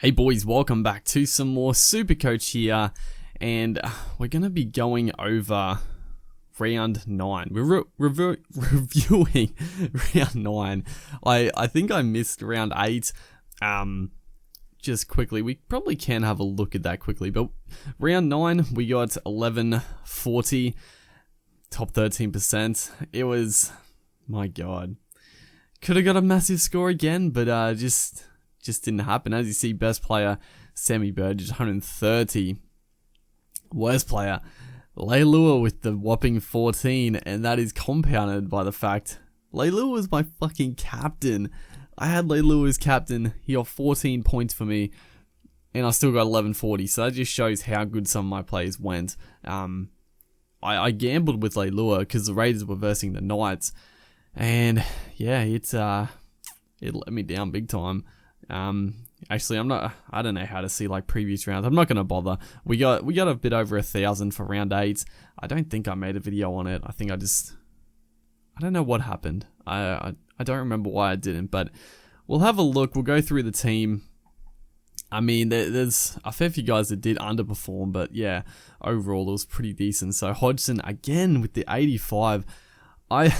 Hey boys, welcome back to some more Supercoach here, and we're going to be going over round 9. We're reviewing round 9. I think I missed round 8. Just quickly, we probably can have a look at that quickly, but round 9, we got 1140, top 13%. It was, my god, could have got a massive score again, but just didn't happen. As you see, best player, Sammy Burgess, 130. Worst player, Leilua with the whopping 14, and that is compounded by the fact Leilua was my fucking captain. I had Leilua as captain. He got 14 points for me, and I still got 1140. So that just shows how good some of my players went. I gambled with Leilua because the Raiders were versing the Knights, and yeah, it let me down big time. Actually, I don't know how to see like previous rounds. I'm not going to bother. We got a bit over 1,000 for round 8. I don't think I made a video on it. I think I don't know what happened. I don't remember why I didn't, but we'll have a look. We'll go through the team. I mean, there's a fair few guys that did underperform, but yeah, overall it was pretty decent. So Hodgson again with the 85. I'm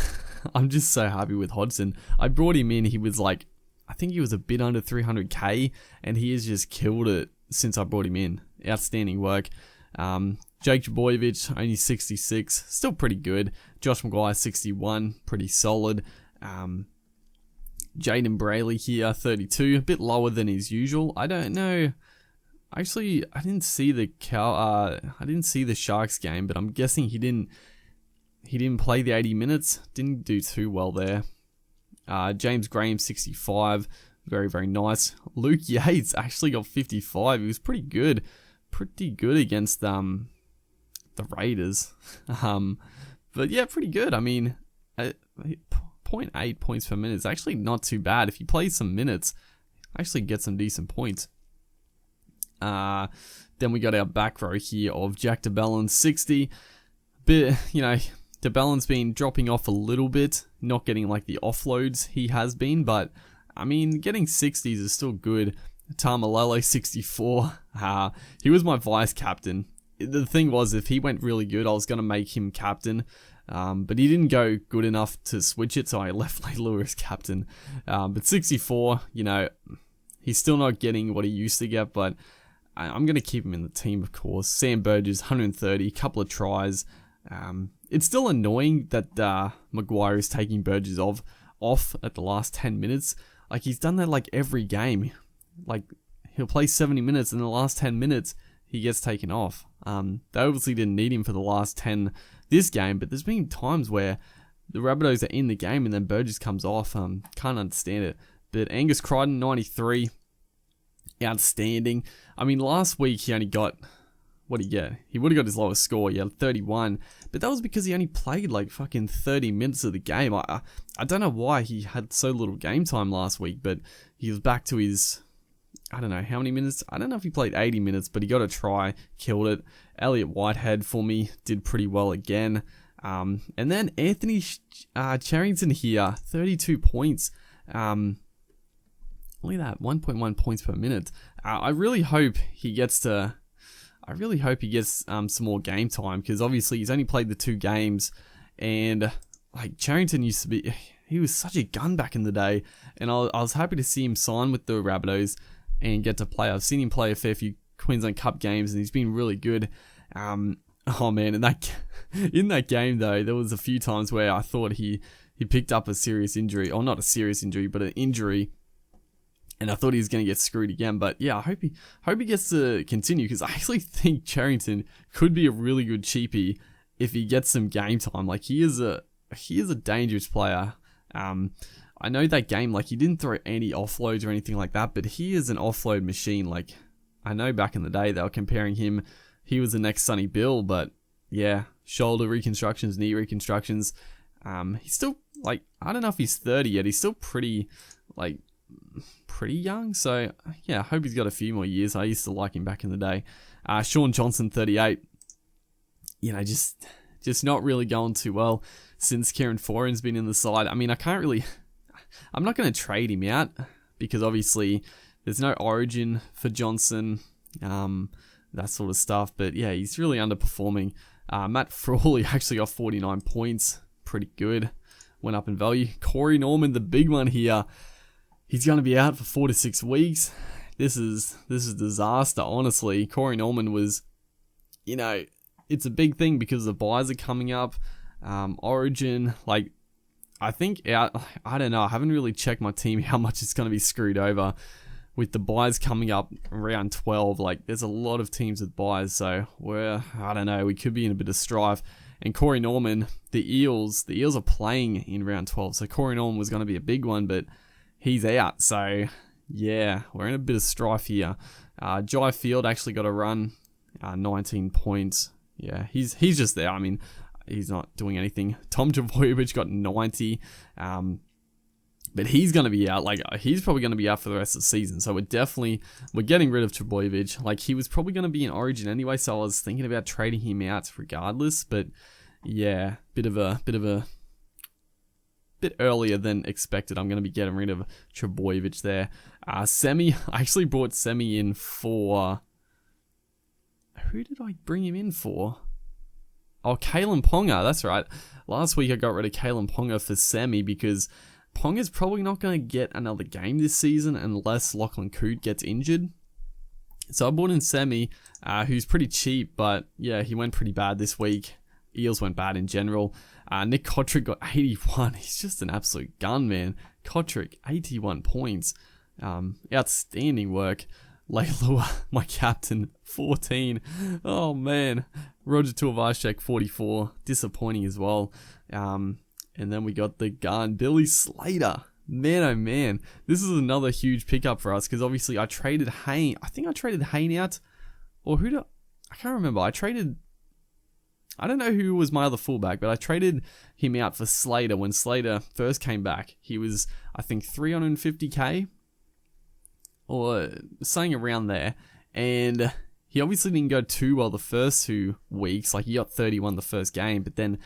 just so happy with Hodgson. I brought him in. He was like, I think he was a bit under 300k, and he has just killed it since I brought him in. Outstanding work. Jake Jaboyevich, only 66, still pretty good. Josh Maguire, 61, pretty solid. Jaden Brayley here, 32, a bit lower than his usual. I don't know. Actually, I didn't see the Sharks game, but I'm guessing he didn't play the 80 minutes. Didn't do too well there. James Graham, 65. Very, very nice. Luke Yates actually got 55. He was pretty good. Pretty good against the Raiders. But yeah, pretty good. I mean, 0.8 points per minute is actually not too bad. If you play some minutes, actually get some decent points. Then we got our back row here of Jack DeBellin, 60. Bit, DeBellin's been dropping off a little bit, not getting like the offloads he has been, but I mean, getting 60s is still good. Tamalolo, 64. He was my vice captain. The thing was, if he went really good, I was going to make him captain, but he didn't go good enough to switch it, so I left Leilua as captain. But 64, he's still not getting what he used to get, but I'm going to keep him in the team, of course. Sam Burgess, 130, couple of tries. It's still annoying that Maguire is taking Burgess off at the last 10 minutes. Like, he's done that like every game. Like, he'll play 70 minutes, and in the last 10 minutes, he gets taken off. They obviously didn't need him for the last 10 this game, but there's been times where the Rabbitohs are in the game and then Burgess comes off. Can't understand it. But Angus Crichton, 93. Outstanding. I mean, last week he only got... What did he get? He would have got his lowest score, 31. But that was because he only played like fucking 30 minutes of the game. I don't know why he had so little game time last week, but he was back to his, I don't know how many minutes. I don't know if he played 80 minutes, but he got a try, killed it. Elliot Whitehead for me did pretty well again. And then Anthony Charrington here, 32 points. Only that, 1.1 points per minute. I really hope he gets some more game time, because obviously he's only played the 2 games, and like Charrington he was such a gun back in the day, and I was happy to see him sign with the Rabbitohs and get to play. I've seen him play a fair few Queensland Cup games, and he's been really good. Oh man, in that game though, there was a few times where I thought he picked up a serious injury, or not a serious injury, but an injury. And I thought he was going to get screwed again. But yeah, I hope he gets to continue, because I actually think Charrington could be a really good cheapie if he gets some game time. Like, he is a dangerous player. I know that game, like, he didn't throw any offloads or anything like that, but he is an offload machine. Like, I know back in the day they were comparing him, he was the next Sonny Bill, but yeah, shoulder reconstructions, knee reconstructions. He's still, like, I don't know if he's 30 yet. He's still pretty young, so yeah, I hope he's got a few more years. I used to like him back in the day. Sean Johnson, 38. Just not really going too well since Kieran Foran's been in the side. I mean, I'm not going to trade him out, because obviously there's no origin for Johnson, that sort of stuff. But yeah, he's really underperforming. Matt Frawley actually got 49 points. Pretty good. Went up in value. Corey Norman, the big one here. He's going to be out for 4 to 6 weeks. This is disaster, honestly. Corey Norman was, it's a big thing because the buys are coming up. Origin, I think, I don't know. I haven't really checked my team how much it's going to be screwed over with the buys coming up around 12. There's a lot of teams with buys, so I don't know. We could be in a bit of strife. And Corey Norman, the Eels are playing in round 12, so Corey Norman was going to be a big one, but he's out. So yeah, we're in a bit of strife here. Jai Field actually got a run, 19 points. Yeah, he's just there. I mean, he's not doing anything. Tom Trbojevic got 90, but he's going to be out. He's probably going to be out for the rest of the season. So we're getting rid of Trbojevic. He was probably going to be in Origin anyway, so I was thinking about trading him out regardless. But yeah, bit earlier than expected. I'm going to be getting rid of Trbojevic there. Semi, I actually brought Semi in for... Who did I bring him in for? Oh, Kalen Ponga, that's right. Last week I got rid of Kalen Ponga for Semi because Ponga's probably not going to get another game this season unless Lachlan Coote gets injured. So I brought in Semi, who's pretty cheap, but yeah, he went pretty bad this week. Eels went bad in general. Nick Kotrick got 81. He's just an absolute gun, man. Kotrick, 81 points. Outstanding work. Leilua, my captain, 14. Oh, man. Roger Tuivasa-Sheck, 44. Disappointing as well. And then we got the gun, Billy Slater. Man, oh, man. This is another huge pickup for us because obviously I traded Hayne. I think I traded Hayne out. Or I can't remember. I don't know who was my other fullback, but I traded him out for Slater when Slater first came back. He was, I think, 350k or something around there. And he obviously didn't go too well the first 2 weeks. He got 31 the first game, but then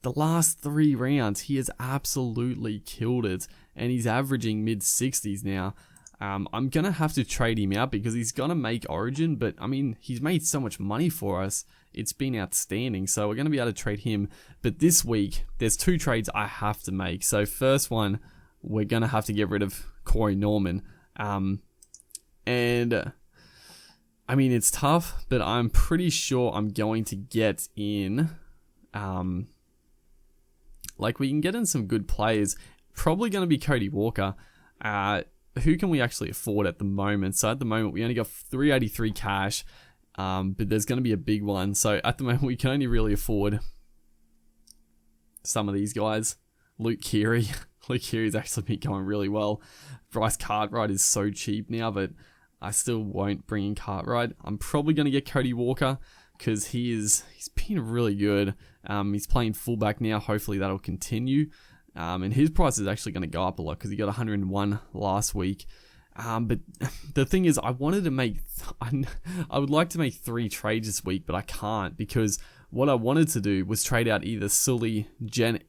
the last 3 rounds, he has absolutely killed it. And he's averaging mid-60s now. I'm going to have to trade him out because he's going to make Origin, but I mean, he's made so much money for us. It's been outstanding, so we're going to be able to trade him. But this week, there's 2 trades I have to make. So first one, we're going to have to get rid of Corey Norman. And I mean, it's tough, but I'm pretty sure I'm going to get in, we can get in some good players. Probably going to be Cody Walker. Who can we actually afford at the moment? So at the moment, we only got 383 cash, but there's going to be a big one. So at the moment, we can only really afford some of these guys. Luke Keary. Luke Keary's actually been going really well. Bryce Cartwright is so cheap now, but I still won't bring in Cartwright. I'm probably going to get Cody Walker because he's been really good. He's playing fullback now. Hopefully that'll continue. And his price is actually going to go up a lot because he got 101 last week. But the thing is, I would like to make 3 trades this week, but I can't because what I wanted to do was trade out either Sully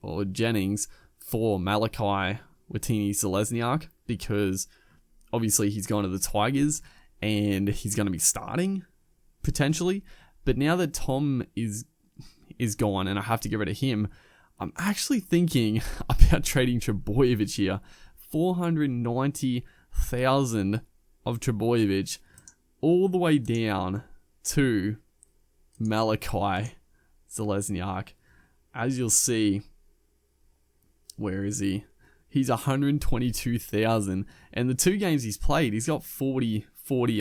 or Jennings for Malachi Watini-Zelezniak because obviously he's gone to the Tigers and he's going to be starting potentially. But now that Tom is gone and I have to get rid of him, I'm actually thinking about trading Trbojevic here. 490,000 of Trbojevic all the way down to Malachi Zelezniak. As you'll see, where is he? He's 122,000. And the 2 games he's played, he's got 40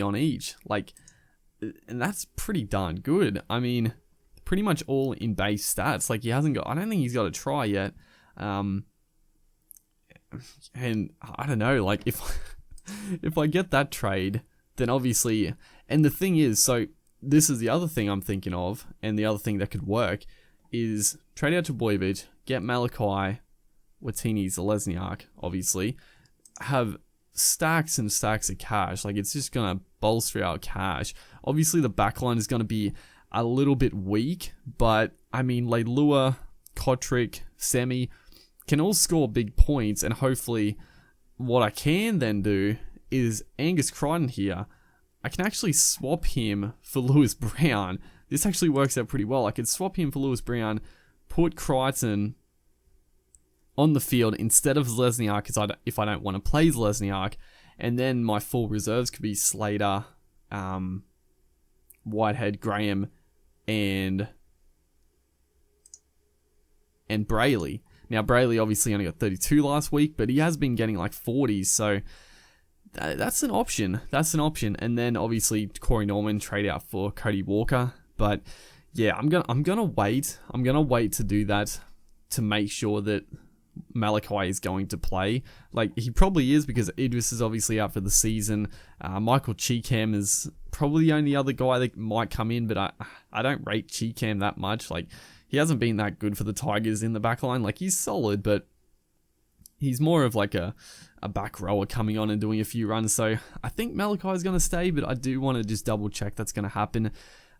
on each. And that's pretty darn good. I mean, pretty much all in base stats. I don't think he's got a try yet. And I don't know, if I get that trade, then obviously, and the thing is, so this is the other thing I'm thinking of, and the other thing that could work is trade out to Trbojevic, get Malachi Watini-Zelezniak, obviously, have stacks and stacks of cash. It's just going to bolster our cash. Obviously, the backline is going to be a little bit weak, but I mean, Leilua, Kotrick, Semi can all score big points, and hopefully what I can then do is Angus Crichton here. I can actually swap him for Lewis Brown. This actually works out pretty well. I could swap him for Lewis Brown, put Crichton on the field instead of Lesniak if I don't want to play Lesniak, and then my full reserves could be Slater, Whitehead, Graham, and Brayley. Now, Brayley obviously only got 32 last week, but he has been getting like 40s, so that's an option. That's an option. And then obviously Corey Norman trade out for Cody Walker. But yeah, I'm gonna wait. I'm gonna wait to do that to make sure that Malachi is going to play. Like, he probably is, because Idris is obviously out for the season. Michael Cheekham is probably the only other guy that might come in, but I don't rate Cheekham that much. Like, he hasn't been that good for the Tigers in the back line. Like, he's solid, but he's more of like a back rower coming on and doing a few runs. So I think Malachi is going to stay, but I do want to just double check that's going to happen.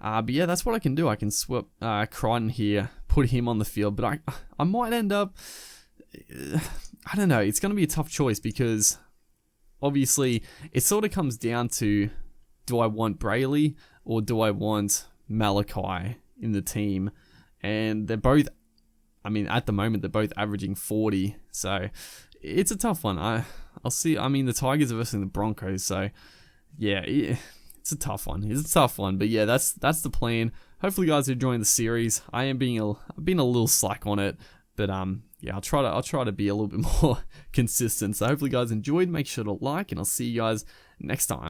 But yeah, that's what I can do. I can swap Crichton here, put him on the field, but I might end up, I don't know. It's going to be a tough choice, because obviously it sort of comes down to, do I want Brayley or do I want Malachi in the team? And they're both, I mean, at the moment, they're both averaging 40. So it's a tough one. I'll see. I mean, the Tigers are versus the Broncos. So yeah, it's a tough one. It's a tough one. But yeah, that's the plan. Hopefully you guys are enjoying the series. I've been a little slack on it. But yeah, I'll try to be a little bit more consistent. So hopefully you guys enjoyed. Make sure to like, and I'll see you guys next time.